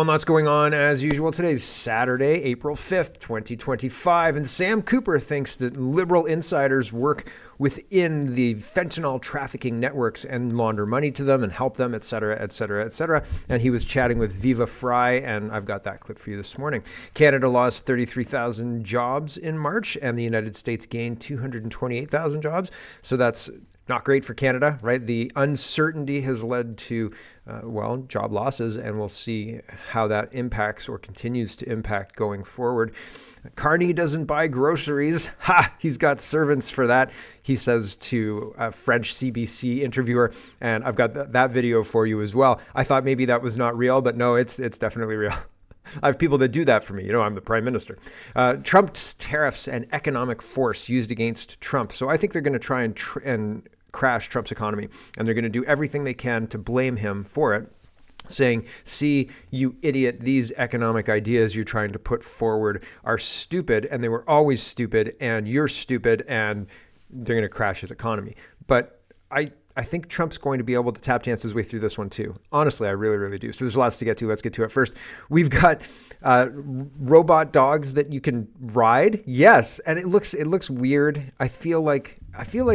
Well, lots going on as usual. Today's Saturday, April 5th, 2025, and Sam Cooper thinks that liberal insiders work within the fentanyl trafficking networks and launder money to them and help them, et cetera, et cetera, et cetera. And he was chatting with Viva Fry, and I've got that clip for you this morning. Canada lost 33,000 jobs in March, and the United States gained 228,000 jobs. So that's not great for Canada, right? The uncertainty has led to, job losses, and we'll see how that impacts or continues to impact going forward. Carney doesn't buy groceries. Ha! He's got servants for that, he says to a French CBC interviewer, and I've got that video for you as well. I thought maybe that was not real, but no, it's definitely real. I have people that do that for me. You know, I'm the prime minister. Trump's tariffs and economic force used against Trump. So I think they're going to try and crash Trump's economy, and they're going to do everything they can to blame him for it, saying, see, you idiot, these economic ideas you're trying to put forward are stupid, and they were always stupid, and you're stupid, and they're going to crash his economy. But I think Trump's going to be able to tap dance his way through this one too. Honestly, I really, really do. So there's lots to get to. Let's get to it first. We've got robot dogs that you can ride. Yes, and it looks weird. I feel like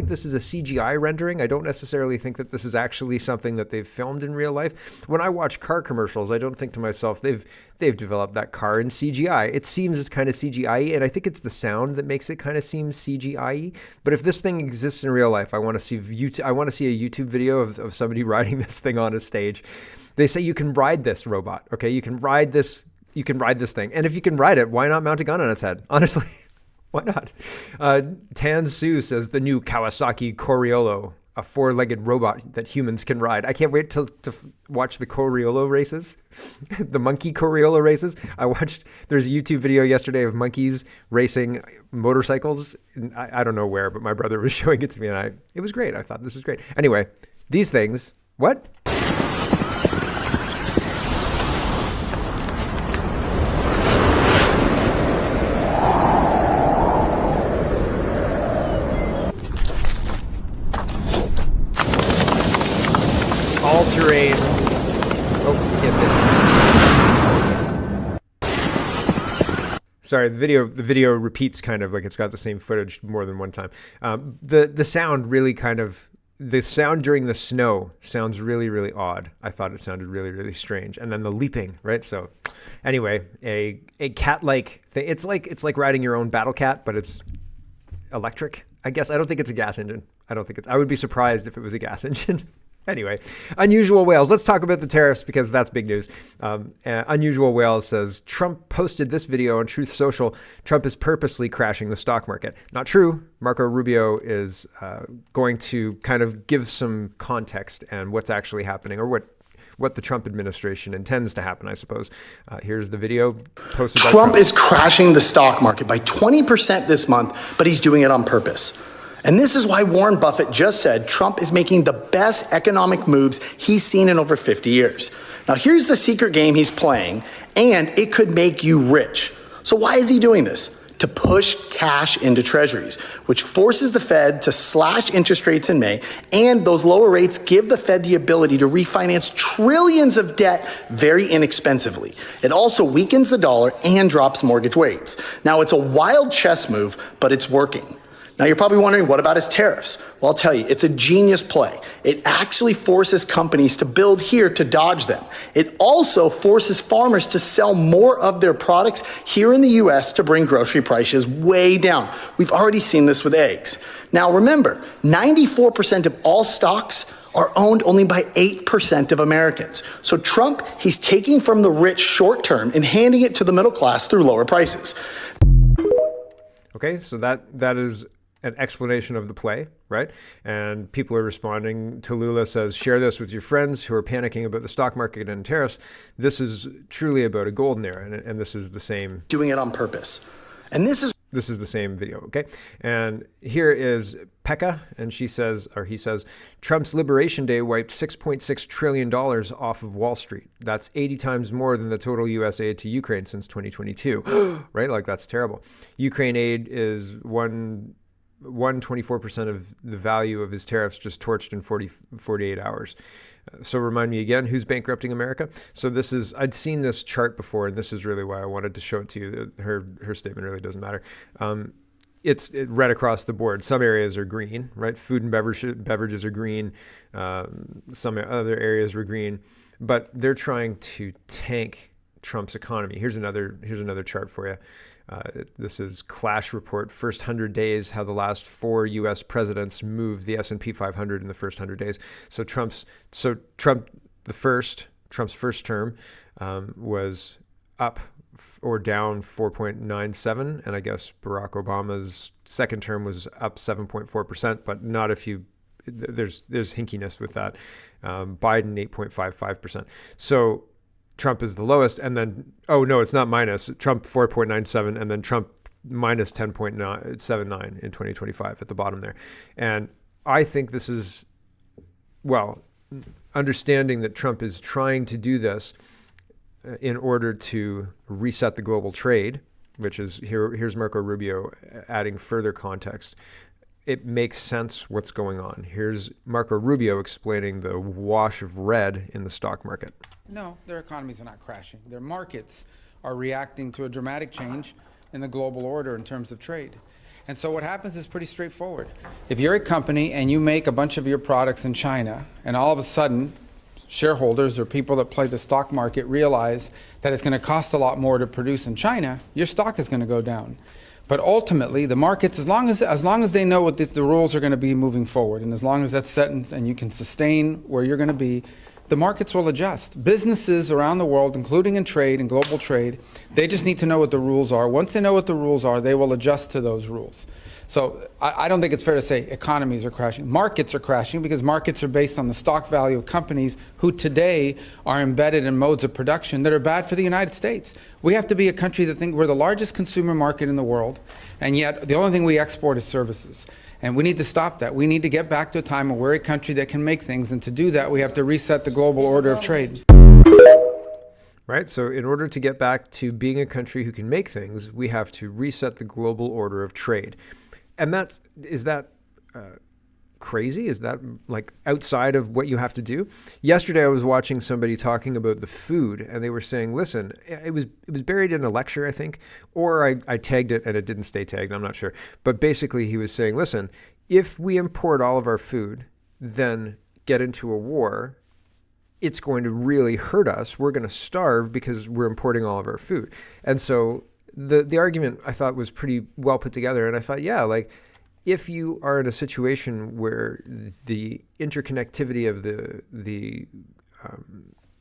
this is a CGI rendering. I don't necessarily think that this is actually something that they've filmed in real life. When I watch car commercials, I don't think to myself, they've developed that car in CGI. It seems kind of CGI-y, and I think it's the sound that makes it kind of seem CGI-y. But if this thing exists in real life, I want to see a YouTube video of somebody riding this thing on a stage. They say you can ride this robot, okay? You can ride this thing. And if you can ride it, why not mount a gun on its head? Honestly. Why not? Tan Su says the new Kawasaki Coriolo, a four-legged robot that humans can ride. I can't wait to watch the Coriolo races, the monkey Coriolo races. There's a YouTube video yesterday of monkeys racing motorcycles. I don't know where, but my brother was showing it to me, and it was great. I thought, this is great. Anyway, these things, what? All-terrain. Oh, can't say it. Sorry, the video repeats kind of like it's got the same footage more than one time. The sound really the sound during the snow sounds really, really odd. I thought it sounded really, really strange. And then the leaping, right? So anyway, a cat-like thing. It's like riding your own battle cat, but it's electric, I guess. I don't think it's a gas engine. I would be surprised if it was a gas engine. Anyway, Unusual Whales. Let's talk about the tariffs because that's big news. Unusual Whales says, Trump posted this video on Truth Social. Trump is purposely crashing the stock market. Not true. Marco Rubio is going to kind of give some context and what's actually happening, or what the Trump administration intends to happen, I suppose. Here's the video posted by Trump. Trump is crashing the stock market by 20% this month, but he's doing it on purpose. And this is why Warren Buffett just said Trump is making the best economic moves he's seen in over 50 years. Now, here's the secret game he's playing, and it could make you rich. So why is he doing this? To push cash into treasuries, which forces the Fed to slash interest rates in May, and those lower rates give the Fed the ability to refinance trillions of debt very inexpensively. It also weakens the dollar and drops mortgage rates. Now, it's a wild chess move, but it's working. Now, you're probably wondering, what about his tariffs? Well, I'll tell you, it's a genius play. It actually forces companies to build here to dodge them. It also forces farmers to sell more of their products here in the US to bring grocery prices way down. We've already seen this with eggs. Now, remember, 94% of all stocks are owned only by 8% of Americans. So Trump, he's taking from the rich short term and handing it to the middle class through lower prices. Okay, so that is an explanation of the play, right? And people are responding. Tallulah says, share this with your friends who are panicking about the stock market and tariffs. This is truly about a golden era, and this is the same. Doing it on purpose. And this is the same video, okay? And here is Pekka, and he says, Trump's Liberation Day wiped $6.6 trillion off of Wall Street. That's 80 times more than the total U.S. aid to Ukraine since 2022, right? Like, that's terrible. Ukraine aid is 24% of the value of his tariffs just torched in 48 hours. So remind me again, who's bankrupting America? So I'd seen this chart before, and this is really why I wanted to show it to you. Her statement really doesn't matter. It's right across the board. Some areas are green, right? Food and beverages are green. Some other areas were green, but they're trying to tank Trump's economy. Here's another chart for you. This is Clash Report, first 100 days, how the last 4 U.S. presidents moved the S&P 500 in the first 100 days. So Trump's first term was up or down 4.97, and I guess Barack Obama's second term was up 7.4%, but not if you there's hinkiness with that. Biden 8.55%. So Trump is the lowest, and then it's not minus. Trump 4.97, and then Trump minus 10.79 in 2025 at the bottom there. And I think this is, understanding that Trump is trying to do this in order to reset the global trade, which is here's Marco Rubio adding further context. It makes sense what's going on. Here's Marco Rubio explaining the wash of red in the stock market. No, their economies are not crashing. Their markets are reacting to a dramatic change in the global order in terms of trade. And so what happens is pretty straightforward. If you're a company and you make a bunch of your products in China, and all of a sudden shareholders or people that play the stock market realize that it's going to cost a lot more to produce in China, your stock is going to go down. But ultimately, the markets, as long as they know what the rules are going to be moving forward, and as long as that's set and you can sustain where you're going to be, the markets will adjust. Businesses around the world, including in trade and global trade, they just need to know what the rules are. Once they know what the rules are, they will adjust to those rules. So I don't think it's fair to say economies are crashing. Markets are crashing because markets are based on the stock value of companies who today are embedded in modes of production that are bad for the United States. We have to be a country that think we're the largest consumer market in the world, and yet the only thing we export is services. And we need to stop that. We need to get back to a time where we're a country that can make things, and to do that, we have to reset the global order of trade. Right? So in order to get back to being a country who can make things, we have to reset the global order of trade. And is that crazy? Is that like outside of what you have to do? Yesterday, I was watching somebody talking about the food, and they were saying, listen, it was buried in a lecture, I think, or I tagged it and it didn't stay tagged. I'm not sure. But basically, he was saying, listen, if we import all of our food, then get into a war, it's going to really hurt us. We're going to starve because we're importing all of our food. And so the argument I thought was pretty well put together. And I thought, if you are in a situation where the interconnectivity of the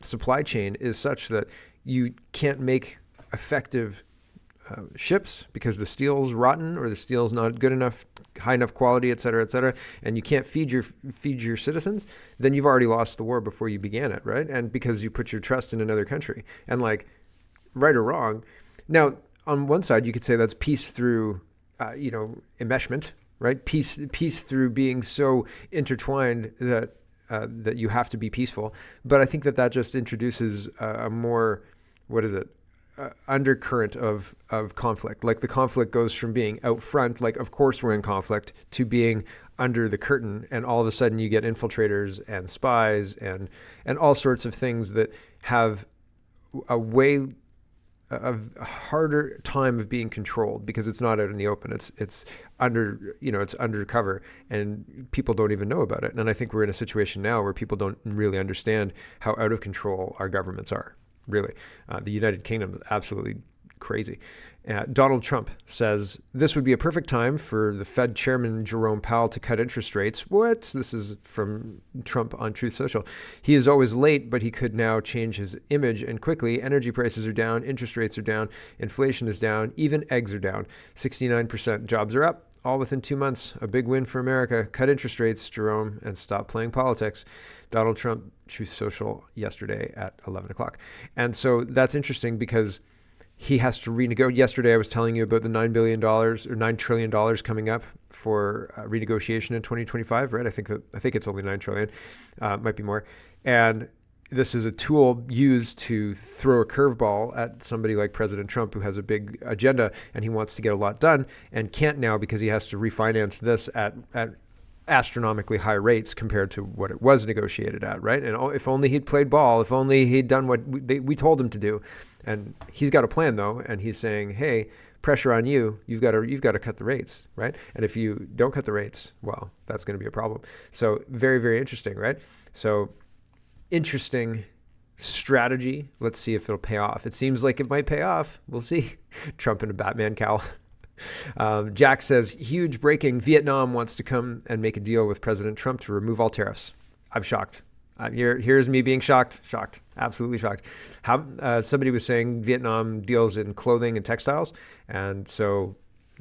supply chain is such that you can't make effective ships because the steel's rotten or the steel's not good enough, high enough quality, et cetera, and you can't feed your citizens, then you've already lost the war before you began it, right? And because you put your trust in another country. And like, right or wrong, now on one side you could say that's peace through enmeshment, right? Peace through being so intertwined that you have to be peaceful. But I think that just introduces a more, undercurrent of conflict. Like the conflict goes from being out front, like of course we're in conflict, to being under the curtain, and all of a sudden you get infiltrators and spies and all sorts of things that have a harder time of being controlled because it's not out in the open. It's under, it's undercover, and people don't even know about it. And I think we're in a situation now where people don't really understand how out of control our governments are. Really, the United Kingdom is absolutely crazy. Donald Trump says this would be a perfect time for the Fed chairman Jerome Powell to cut interest rates. What? This is from Trump on Truth Social. He is always late, but he could now change his image and quickly. Energy prices are down, interest rates are down, inflation is down, even eggs are down. 69% jobs are up. All within 2 months, a big win for America. Cut interest rates, Jerome, and stop playing politics. Donald Trump, Truth Social, yesterday at 11 o'clock. And so that's interesting because he has to renegotiate. Yesterday, I was telling you about the $9 billion or $9 trillion coming up for renegotiation in 2025, right? I think it's only $9 trillion, might be more. And this is a tool used to throw a curveball at somebody like President Trump, who has a big agenda and he wants to get a lot done and can't now because he has to refinance this at astronomically high rates compared to what it was negotiated at, right? And if only he'd played ball, if only he'd done what we told him to do. And he's got a plan though, and he's saying, hey, pressure on you, you've got to cut the rates, right? And if you don't cut the rates, well, that's going to be a problem. So very, very interesting, right? So interesting strategy. Let's see if it'll pay off. It seems like it might pay off. We'll see. Trump in a Batman cowl. Jack says, huge breaking. Vietnam wants to come and make a deal with President Trump to remove all tariffs. I'm shocked. Here's me being shocked, absolutely shocked. Somebody was saying Vietnam deals in clothing and textiles, and so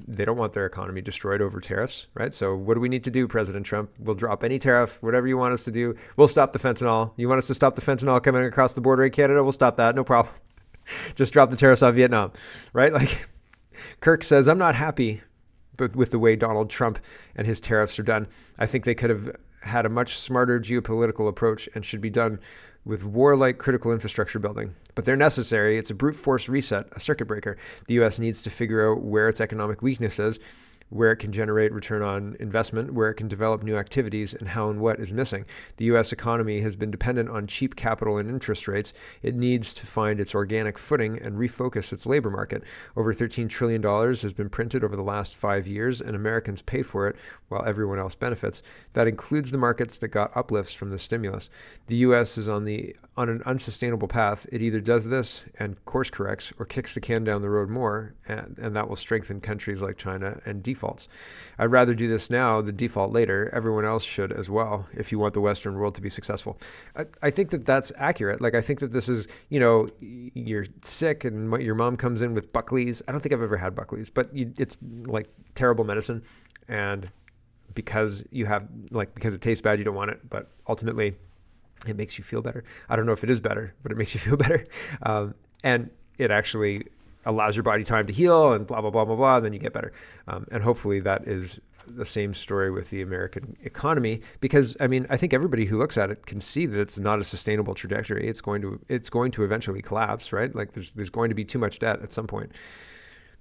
they don't want their economy destroyed over tariffs, right? So what do we need to do, President Trump? We'll drop any tariff, whatever you want us to do. We'll stop the fentanyl. You want us to stop the fentanyl coming across the border in Canada? We'll stop that, no problem. Just drop the tariffs on Vietnam, right? Like Kirk says, I'm not happy with the way Donald Trump and his tariffs are done. I think they could have had a much smarter geopolitical approach and should be done with warlike critical infrastructure building. But they're necessary. It's a brute force reset, a circuit breaker. The U.S. needs to figure out where its economic weakness is, where it can generate return on investment, where it can develop new activities, and how and what is missing. The U.S. economy has been dependent on cheap capital and interest rates. It needs to find its organic footing and refocus its labor market. Over $13 trillion has been printed over the last 5 years, and Americans pay for it while everyone else benefits. That includes the markets that got uplifts from the stimulus. The U.S. is on an unsustainable path. It either does this and course corrects or kicks the can down the road more, and that will strengthen countries like China and defaults. I'd rather do this now than default later. Everyone else should as well, if you want the Western world to be successful. I think that that's accurate. Like, I think that this is, you're sick and your mom comes in with Buckley's. I don't think I've ever had Buckley's, but it's like terrible medicine. And because because it tastes bad, you don't want it. But ultimately, it makes you feel better. I don't know if it is better, but it makes you feel better. And it actually allows your body time to heal and blah, blah, blah, blah, blah, and then you get better. And hopefully that is the same story with the American economy, because I think everybody who looks at it can see that it's not a sustainable trajectory. It's going to eventually collapse, right? Like there's going to be too much debt at some point.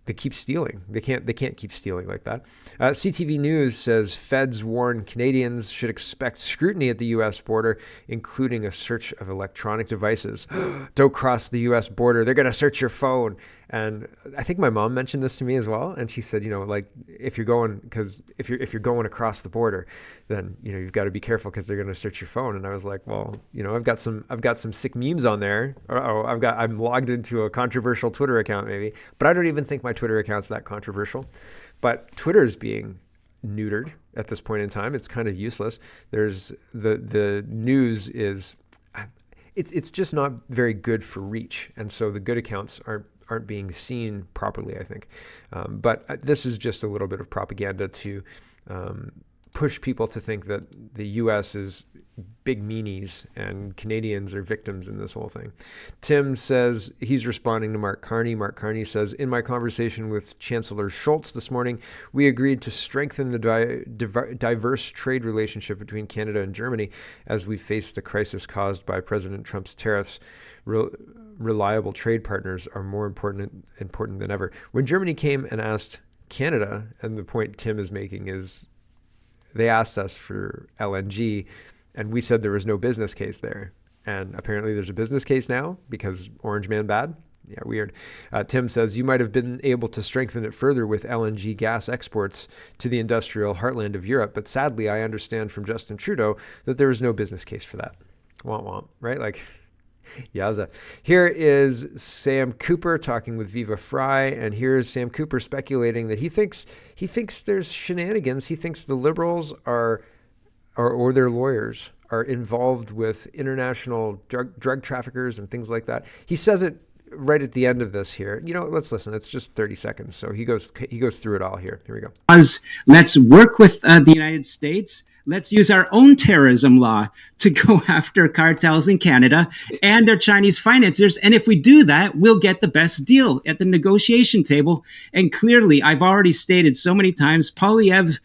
They keep stealing. They can't keep stealing like that. CTV News says feds warn Canadians should expect scrutiny at the U.S. border, including a search of electronic devices. Don't cross the U.S. border. They're going to search your phone. And I think my mom mentioned this to me as well. And she said, if you're going across the border, then, you've got to be careful because they're going to search your phone. And I was like, well, I've got some sick memes on there. I'm logged into a controversial Twitter account maybe, but I don't even think my Twitter account's that controversial. But Twitter is being neutered at this point in time. It's kind of useless. There's the news is, it's just not very good for reach. And so the good accounts aren't being seen properly, I think. But this is just a little bit of propaganda to push people to think that the U.S. is big meanies and Canadians are victims in this whole thing. Tim says he's responding to Mark Carney. Mark Carney says, in my conversation with Chancellor Schultz this morning, we agreed to strengthen the diverse trade relationship between Canada and Germany as we face the crisis caused by President Trump's tariffs. Reliable trade partners are more important than ever. When Germany came and asked Canada, and the point Tim is making is they asked us for LNG, and we said there was no business case there. And apparently there's a business case now because Orange Man bad. Yeah, weird. Tim says, you might have been able to strengthen it further with LNG gas exports to the industrial heartland of Europe. But sadly, I understand from Justin Trudeau that there is no business case for that. Womp womp, right? Like, yowza. Here is Sam Cooper talking with Viva Fry, and here's Sam Cooper speculating that he thinks there's shenanigans. He thinks the Liberals or their lawyers are involved with international drug traffickers and things like that. He says it right at the end of this here. Let's listen. It's just 30 seconds. So he goes through it all here. Here we go. Let's work with the United States. Let's use our own terrorism law to go after cartels in Canada and their Chinese financiers. And if we do that, we'll get the best deal at the negotiation table. And clearly, I've already stated so many times, Poilievre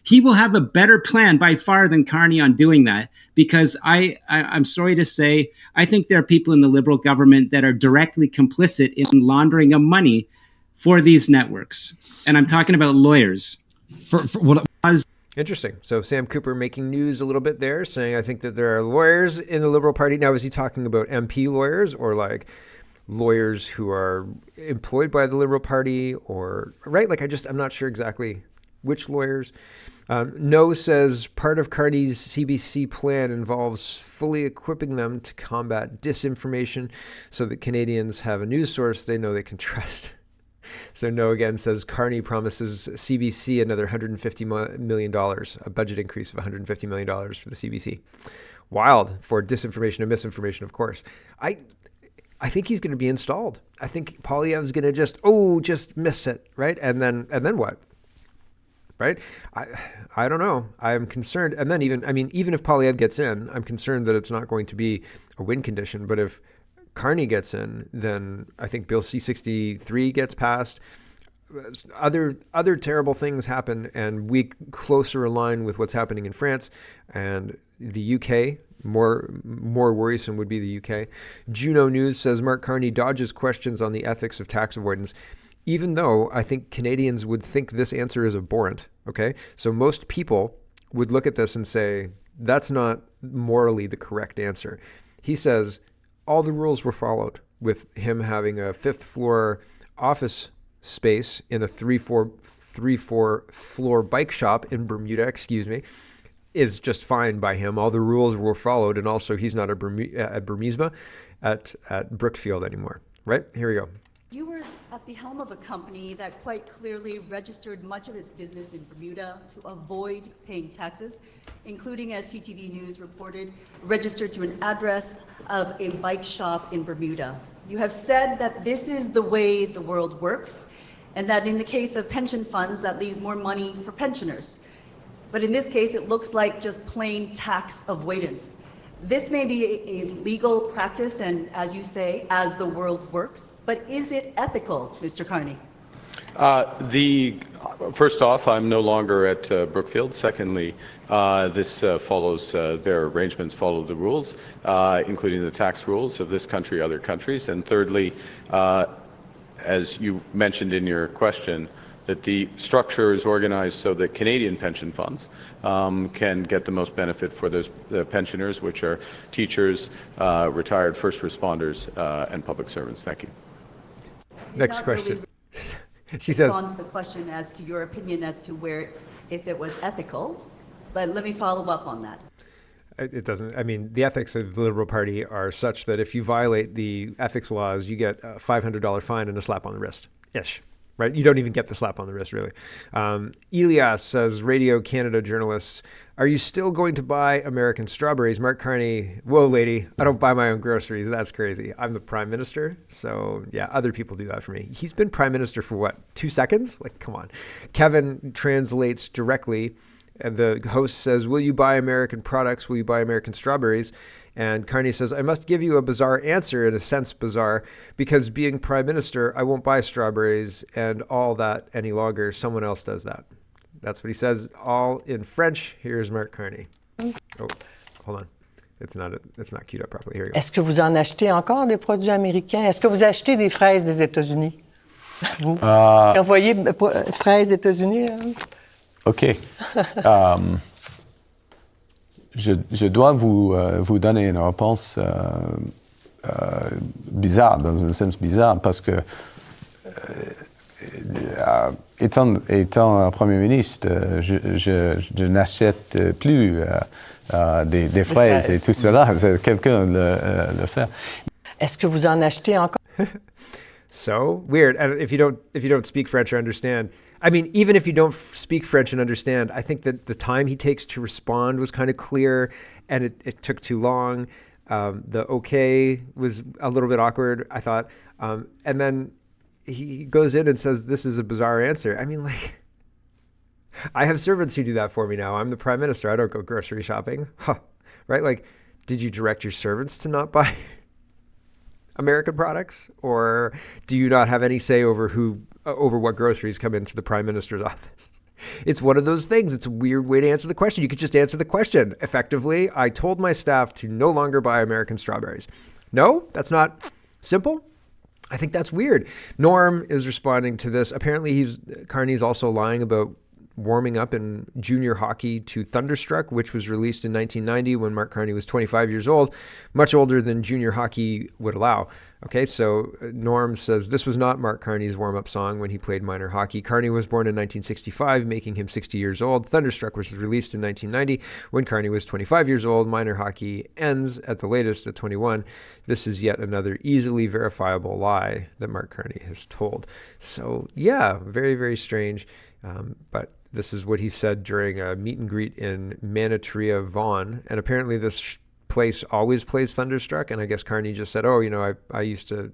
he will have a better plan by far than Carney on doing that, because I'm sorry to say, I think there are people in the Liberal government that are directly complicit in laundering of money for these networks. And I'm talking about lawyers. For what Interesting. So Sam Cooper making news a little bit there, saying I think that there are lawyers in the Liberal Party. Now, is he talking about MP lawyers or like lawyers who are employed by the Liberal Party, or right? Like I'm not sure exactly which lawyers. No says part of Carney's CBC plan involves fully equipping them to combat disinformation so that Canadians have a news source they know they can trust. So No again says Carney promises CBC another $150 million, a budget increase of $150 million for the CBC. Wild for disinformation and misinformation, of course. I think he's going to be installed. I think Poilievre's going to just miss it, right? And then what? Right? I don't know. I'm concerned. And then even if Poilievre gets in, I'm concerned that it's not going to be a win condition. But if Carney gets in, then I think Bill C-63 gets passed. Other terrible things happen, and we closer align with what's happening in France and the UK. More worrisome would be the UK. Juno News says Mark Carney dodges questions on the ethics of tax avoidance, even though I think Canadians would think this answer is abhorrent. Okay, so most people would look at this and say that's not morally the correct answer. He says all the rules were followed, with him having a 5th floor office space in a 3-4 floor bike shop in Bermuda, is just fine by him. All the rules were followed, and also he's not at Bermuda, at Brookfield anymore. Right? Here we go. You were at the helm of a company that quite clearly registered much of its business in Bermuda to avoid paying taxes, including, as CTV News reported, registered to an address of a bike shop in Bermuda. You have said that this is the way the world works, and that in the case of pension funds, that leaves more money for pensioners. But in this case, it looks like just plain tax avoidance. This may be a legal practice, and as you say, as the world works, but is it ethical, Mr. Carney? First off, I'm no longer at Brookfield. Secondly, this follows their arrangements follow the rules, including the tax rules of this country, other countries. And thirdly, as you mentioned in your question, that the structure is organized so that Canadian pension funds can get the most benefit for those pensioners, which are teachers, retired first responders, and public servants. Thank you. Next question. She says, respond to the question as to your opinion as to if it was ethical, but let me follow up on that. It doesn't. I mean, the ethics of the Liberal Party are such that if you violate the ethics laws, you get a $500 fine and a slap on the wrist. Ish. Right? You don't even get the slap on the wrist, really. Elias says, Radio Canada journalists, are you still going to buy American strawberries? Mark Carney, whoa, lady, I don't buy my own groceries. That's crazy. I'm the prime minister. So, yeah, other people do that for me. He's been prime minister for what, 2 seconds? Like, come on. Kevin translates directly. And the host says, will you buy American products? Will you buy American strawberries? And Carney says, I must give you a bizarre answer, in a sense bizarre, because being prime minister, I won't buy strawberries and all that any longer. Someone else does that. That's what he says, all in French. Here's Mark Carney. Oh, hold on. It's not queued up properly. Here we go. Est-ce que vous en achetez encore des produits américains? Est-ce que vous achetez des fraises des États-Unis? Vous envoyez fraises des États-Unis? OK. Je dois vous donner une réponse bizarre, dans un sens bizarre, parce que étant Premier ministre, je n'achète plus des fraises et tout cela. Quelqu'un le fait. Est-ce que vous en achetez encore? So weird. And if you don't speak French or understand, I mean, even if you don't speak French and understand, I think that the time he takes to respond was kind of clear, and it took too long. The okay was a little bit awkward, I thought. And then he goes in and says, this is a bizarre answer. I mean, like, I have servants who do that for me now. I'm the prime minister. I don't go grocery shopping. Huh. Right? Like, did you direct your servants to not buy American products? Or do you not have any say over what groceries come into the prime minister's office? It's one of those things. It's a weird way to answer the question. You could just answer the question. Effectively, I told my staff to no longer buy American strawberries. No, that's not simple. I think that's weird. Norm is responding to this. Apparently, Carney's also lying about warming up in junior hockey to Thunderstruck, which was released in 1990 when Mark Carney was 25 years old, much older than junior hockey would allow. Okay, so Norm says this was not Mark Carney's warm-up song when he played minor hockey. Carney was born in 1965, making him 60 years old. Thunderstruck was released in 1990 when Carney was 25 years old. Minor hockey ends at the latest at 21. This is yet another easily verifiable lie that Mark Carney has told. So yeah, very, very strange. But this is what he said during a meet and greet in Manitria, Vaughan. And apparently this place always plays Thunderstruck. And I guess Carney just said, oh, I used to,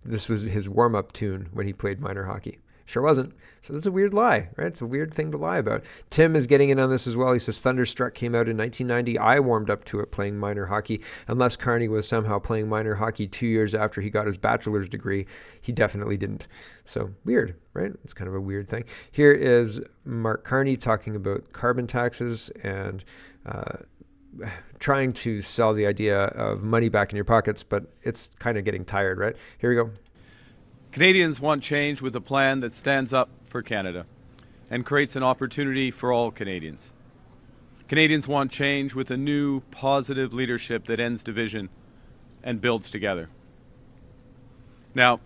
this was his warm-up tune when he played minor hockey. Sure wasn't. So that's a weird lie, right? It's a weird thing to lie about. Tim is getting in on this as well. He says Thunderstruck came out in 1990. I warmed up to it playing minor hockey. Unless Carney was somehow playing minor hockey 2 years after he got his bachelor's degree, he definitely didn't. So weird, right? It's kind of a weird thing. Here is Mark Carney talking about carbon taxes and trying to sell the idea of money back in your pockets, but it's kind of getting tired, right? Here we go. Canadians want change with a plan that stands up for Canada and creates an opportunity for all Canadians. Canadians want change with a new, positive leadership that ends division and builds together. Now,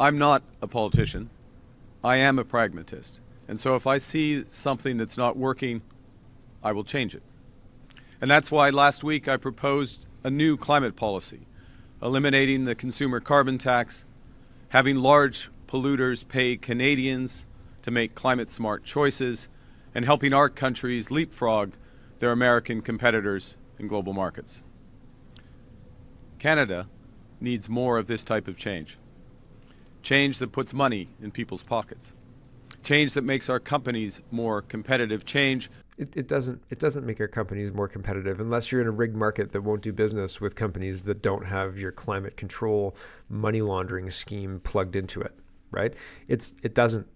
I'm not a politician. I am a pragmatist. And so if I see something that's not working, I will change it. And that's why last week I proposed a new climate policy, eliminating the consumer carbon tax, having large polluters pay Canadians to make climate-smart choices, and helping our countries leapfrog their American competitors in global markets. Canada needs more of this type of change. Change that puts money in people's pockets. Change that makes our companies more competitive. Change. It doesn't make our companies more competitive unless you're in a rigged market that won't do business with companies that don't have your climate control money laundering scheme plugged into it, right? It doesn't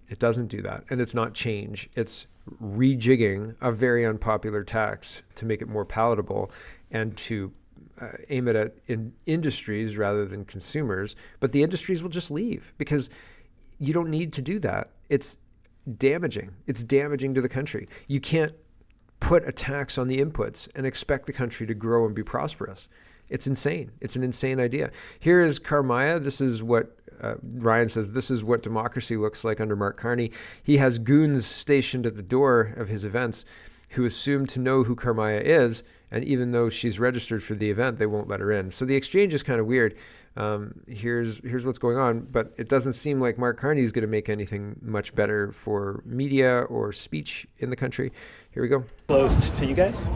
do that, and it's not change. It's rejigging a very unpopular tax to make it more palatable and to aim it at industries rather than consumers. But the industries will just leave because you don't need to do that. It's damaging. It's damaging to the country. You can't put a tax on the inputs and expect the country to grow and be prosperous. It's insane. It's an insane idea. Here is Carmaya. This is what Ryan says. This is what democracy looks like under Mark Carney. He has goons stationed at the door of his events who assume to know who Carmaya is, and even though she's registered for the event, they won't let her in. So the exchange is kind of weird. Here's what's going on, but it doesn't seem like Mark Carney is going to make anything much better for media or speech in the country. Here we go. Closed to you guys.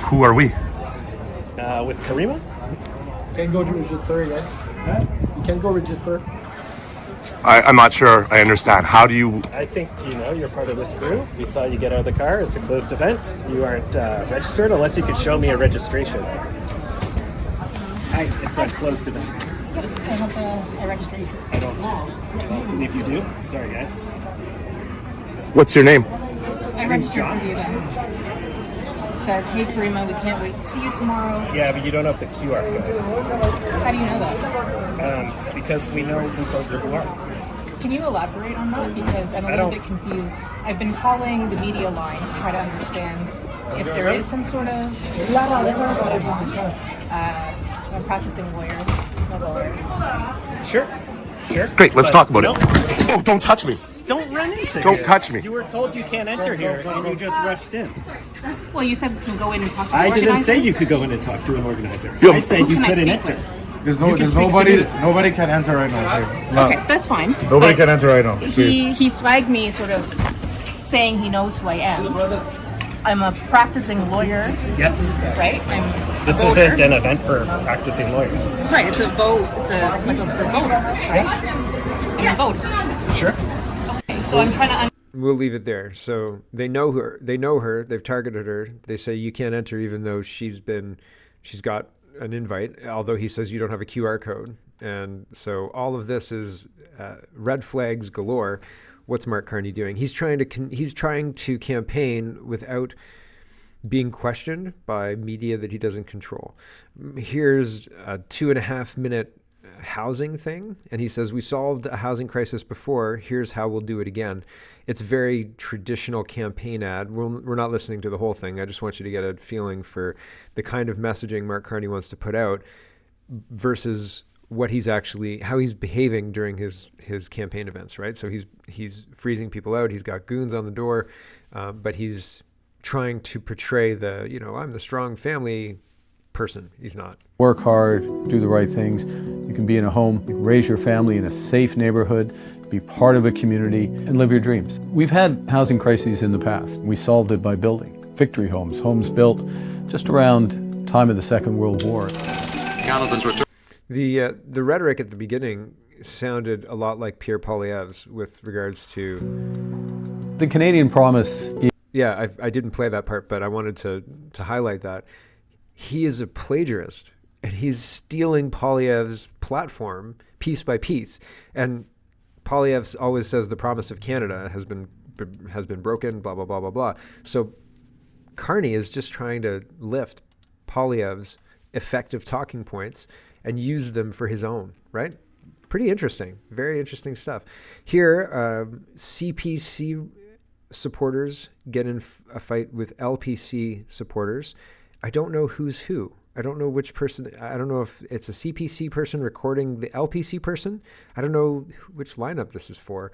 Who are we? With Karima. Can go to register, yes. You can go register. I'm not sure I understand. How do you... I think you're part of this crew. We saw you get out of the car. It's a closed event. You aren't registered unless you could show me a registration. Hi, it's a closed event. I have a registration. I don't believe you do. Sorry, guys. What's your name? I registered for the event. It says, hey Karima, we can't wait to see you tomorrow. Yeah, but you don't have the QR code. How do you know that? Because we know who those people are. Can you elaborate on that? Because I'm a little bit confused. I've been calling the media line to try to understand if there is some sort of I'm practicing lawyer. Sure. Great, let's talk about it. Oh, don't touch me. Don't run into Don't here. touch me. You were told you can't enter here, and you just rushed in. Well, you said we can go in and talk to the I organizer. didn't say you could go in and talk to an organizer. Yeah. I said Who you can I couldn't speak enter. with? There's nobody can enter right now. Okay, that's fine. Nobody But can enter right now. He flagged me sort of saying he knows who I am. I'm a practicing lawyer. Yes. Right? This isn't an event for practicing lawyers. Right, it's a vote. It's like a for voters, right? I'm a voter. Sure. Okay, so I'm trying to We'll leave it there. So they know her. They've targeted her. They say you can't enter even though she's got an invite, although he says you don't have a QR code. And so all of this is red flags galore. what's Mark Carney doing? He's trying to campaign without being questioned by media that he doesn't control. Here's a 2.5 minute housing thing, and he says, we solved a housing crisis before, here's how we'll do it again. It's very traditional campaign ad. We're not listening to the whole thing. I just want you to get a feeling for the kind of messaging Mark Carney wants to put out versus what he's actually, how he's behaving during his campaign events, right? So he's freezing people out. He's got goons on the door, but he's trying to portray the, I'm the strong family person. He's not. Work hard, do the right things. You can be in a home, you can raise your family in a safe neighborhood, be part of a community, and live your dreams. We've had housing crises in the past. We solved it by building victory homes, homes built just around time of the Second World War. The rhetoric at the beginning sounded a lot like Pierre Poilievre's with regards to the Canadian promise. Yeah, I didn't play that part, but I wanted to highlight that. He is a plagiarist, and he's stealing Poilievre's platform piece by piece. And Poilievre always says the promise of Canada has been broken, blah, blah, blah, blah, blah. So Carney is just trying to lift Poilievre's effective talking points and use them for his own, right? Pretty interesting. Very interesting stuff. Here, CPC supporters get in a fight with LPC supporters. I don't know who's who. I don't know which person. I don't know if it's a CPC person recording the LPC person. I don't know which lineup this is for.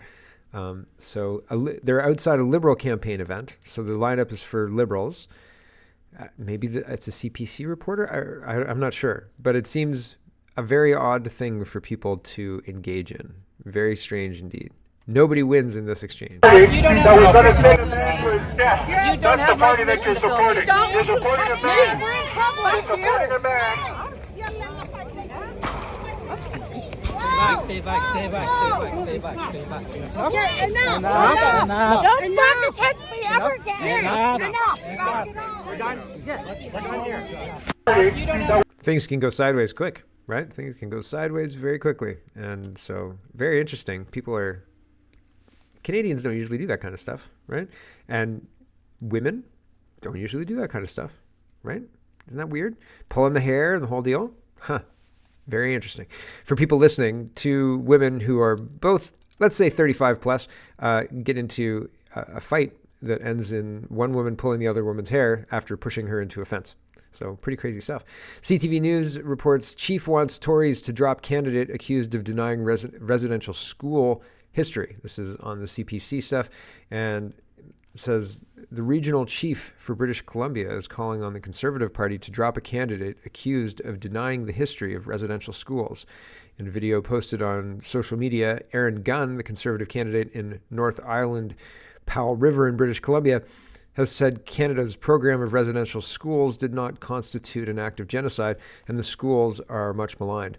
They're outside a Liberal campaign event. So the lineup is for Liberals. Maybe it's a CPC reporter. I'm not sure. But it seems a very odd thing for people to engage in. Very strange indeed. Nobody wins in this exchange. That's the party that you're supporting. You're supporting a man. You're supporting a man. Stay back. Okay, enough. Don't fucking touch me ever again. Enough. We're done here. Things can go sideways quick, right? Things can go sideways very quickly. And so, very interesting. Canadians don't usually do that kind of stuff, right? And women don't usually do that kind of stuff, right? Isn't that weird? Pulling the hair and the whole deal? Huh. Very interesting. For people listening, two women who are both, let's say 35 plus, get into a fight that ends in one woman pulling the other woman's hair after pushing her into a fence. So pretty crazy stuff. CTV News reports Chief wants Tories to drop candidate accused of denying residential school history. This is on the CPC stuff, and it says the regional chief for British Columbia is calling on the Conservative Party to drop a candidate accused of denying the history of residential schools. In a video posted on social media, Aaron Gunn, the Conservative candidate in North Island, Powell River in British Columbia, has said Canada's program of residential schools did not constitute an act of genocide, and the schools are much maligned.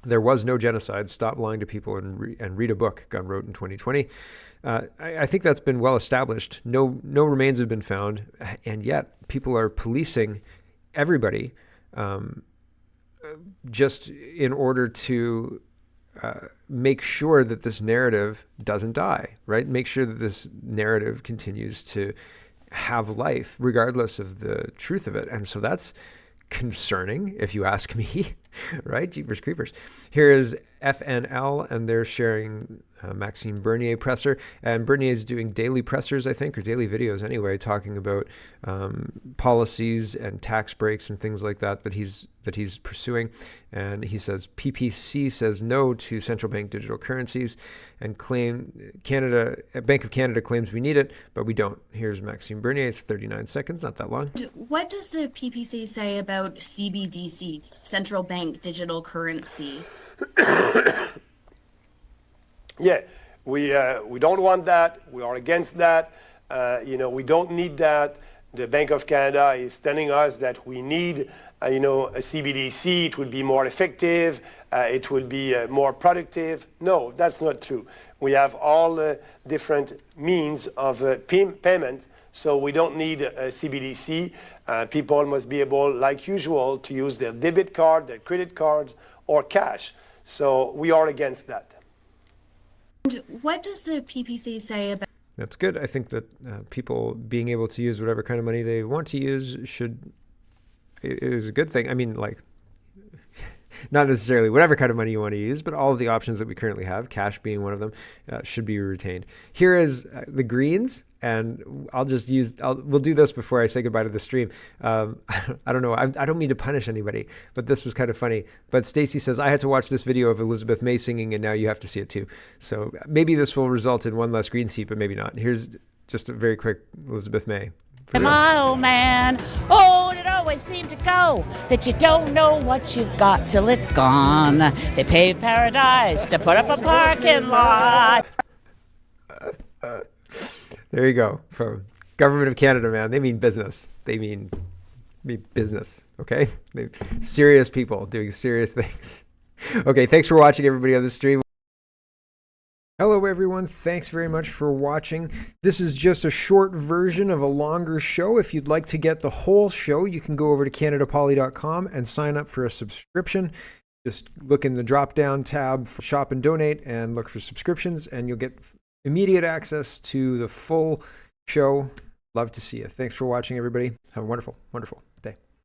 There was no genocide. Stop lying to people and read a book, Gunn wrote in 2020. I think that's been well established. No remains have been found, and yet people are policing everybody just in order to make sure that this narrative doesn't die, right? Make sure that this narrative continues to have life regardless of the truth of it. And so that's concerning, if you ask me, right? Jeepers creepers. Here is FNL, and they're sharing Maxime Bernier presser. And Bernier is doing daily pressers, I think, or daily videos anyway, talking about policies and tax breaks and things like that he's pursuing. And he says PPC says no to central bank digital currencies, and Bank of Canada claims we need it, but we don't. Here's Maxime Bernier. It's 39 seconds, not that long. What does the PPC say about CBDCs, central bank digital currency? Yeah, we don't want that. We are against that. We don't need that. The Bank of Canada is telling us that we need, a CBDC. It will be more effective. It will be more productive. No, that's not true. We have all different means of payment, so we don't need a CBDC. People must be able, like usual, to use their debit card, their credit cards, or cash. So we are against that. What does the PPC say about? That's good. I think that people being able to use whatever kind of money they want to use is a good thing. I mean, like, not necessarily whatever kind of money you want to use, but all of the options that we currently have, cash being one of them, should be retained. Here is the Greens, and we'll do this before I say goodbye to the stream. I don't know. I don't mean to punish anybody, but this was kind of funny. But Stacy says, I had to watch this video of Elizabeth May singing, and now you have to see it too. So maybe this will result in one less green seat, but maybe not. Here's just a very quick Elizabeth May. My old man, oh, it always seemed to go that you don't know what you've got till it's gone. They paved paradise to put up a parking lot. There you go. From Government of Canada, man. They mean business. They mean business, okay? Serious people doing serious things. Okay, thanks for watching, everybody, on the stream. Hello, everyone. Thanks very much for watching. This is just a short version of a longer show. If you'd like to get the whole show, you can go over to CanadaPoly.com and sign up for a subscription. Just look in the drop-down tab for Shop and Donate and look for subscriptions, and you'll get immediate access to the full show. Love to see you. Thanks for watching, everybody. Have a wonderful, wonderful